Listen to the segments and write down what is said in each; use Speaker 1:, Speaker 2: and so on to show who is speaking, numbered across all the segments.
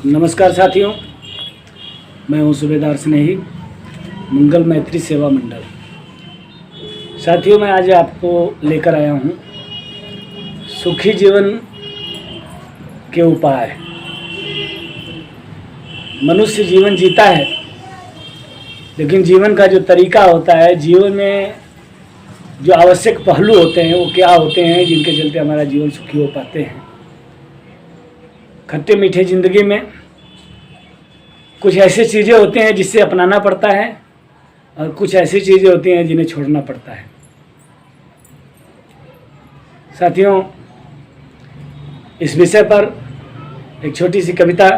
Speaker 1: नमस्कार साथियों, मैं हूं सूबेदार स्नेही, मंगल मैत्री सेवा मंडल। साथियों, मैं आज आपको लेकर आया हूं सुखी जीवन के उपाय। मनुष्य जीवन जीता है, लेकिन जीवन का जो तरीका होता है, जीवन में जो आवश्यक पहलू होते हैं वो क्या होते हैं जिनके चलते हमारा जीवन सुखी हो पाते हैं। खट्टे मीठे ज़िंदगी में कुछ ऐसी चीज़ें होती हैं जिससे अपनाना पड़ता है और कुछ ऐसी चीज़ें होती हैं जिन्हें छोड़ना पड़ता है। साथियों, इस विषय पर एक छोटी सी कविता,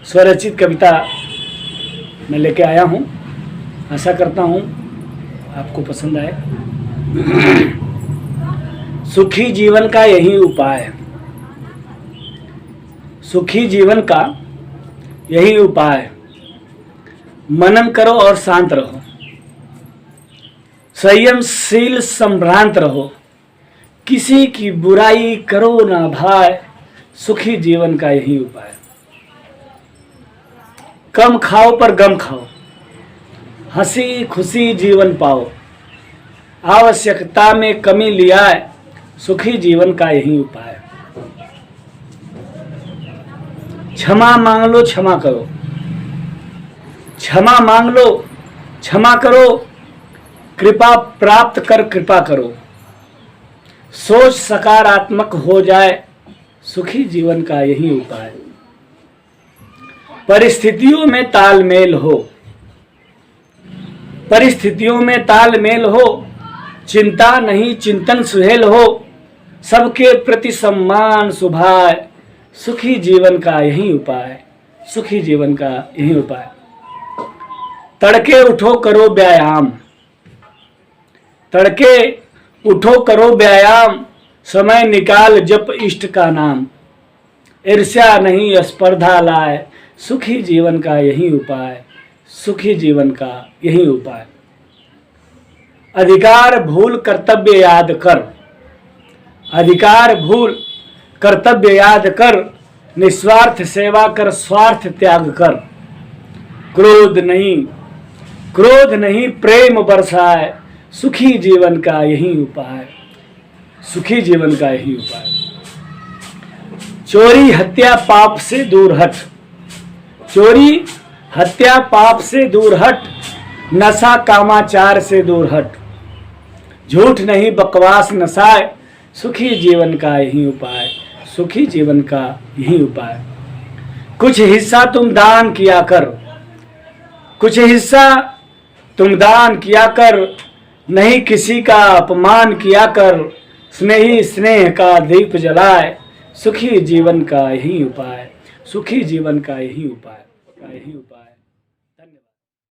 Speaker 1: स्वरचित कविता मैं लेके आया हूँ। आशा करता हूँ आपको पसंद आए। सुखी जीवन का यही उपाय है। सुखी जीवन का यही उपाय, मनन करो और शांत रहो, संयमशील संभ्रांत रहो, किसी की बुराई करो ना भाई, सुखी जीवन का यही उपाय। कम खाओ पर गम खाओ, हंसी खुशी जीवन पाओ, आवश्यकता में कमी लियाए, सुखी जीवन का यही उपाय। क्षमा मांग लो, क्षमा करो, क्षमा मांग लो, क्षमा करो, कृपा प्राप्त कर कृपा करो, सोच सकारात्मक हो जाए, सुखी जीवन का यही उपाय। परिस्थितियों में तालमेल हो, परिस्थितियों में तालमेल हो, चिंता नहीं चिंतन सुहेल हो, सबके प्रति सम्मान सुभाए, सुखी जीवन का यही उपाय। सुखी जीवन का यही उपाय। तड़के उठो करो व्यायाम, तड़के उठो करो व्यायाम, समय निकाल जप इष्ट का नाम, ईर्ष्या नहीं स्पर्धा लाए, सुखी जीवन का यही उपाय। सुखी जीवन का यही उपाय। अधिकार भूल कर्तव्य याद कर, अधिकार भूल कर्तव्य याद कर, निस्वार्थ सेवा कर स्वार्थ त्याग कर, क्रोध नहीं प्रेम बरसाए, सुखी जीवन का यही उपाय। सुखी जीवन का यही उपाय। चोरी हत्या पाप से दूर हट, चोरी हत्या पाप से दूर हट, नशा कामाचार से दूर हट, झूठ नहीं बकवास नसाए, सुखी जीवन का यही उपाय। सुखी जीवन का यही उपाय। कुछ हिस्सा तुम दान किया कर, कुछ हिस्सा तुम दान किया कर, नहीं किसी का अपमान किया कर, स्नेही स्नेह का दीप जलाए, सुखी जीवन का यही उपाय। सुखी जीवन का यही उपाय।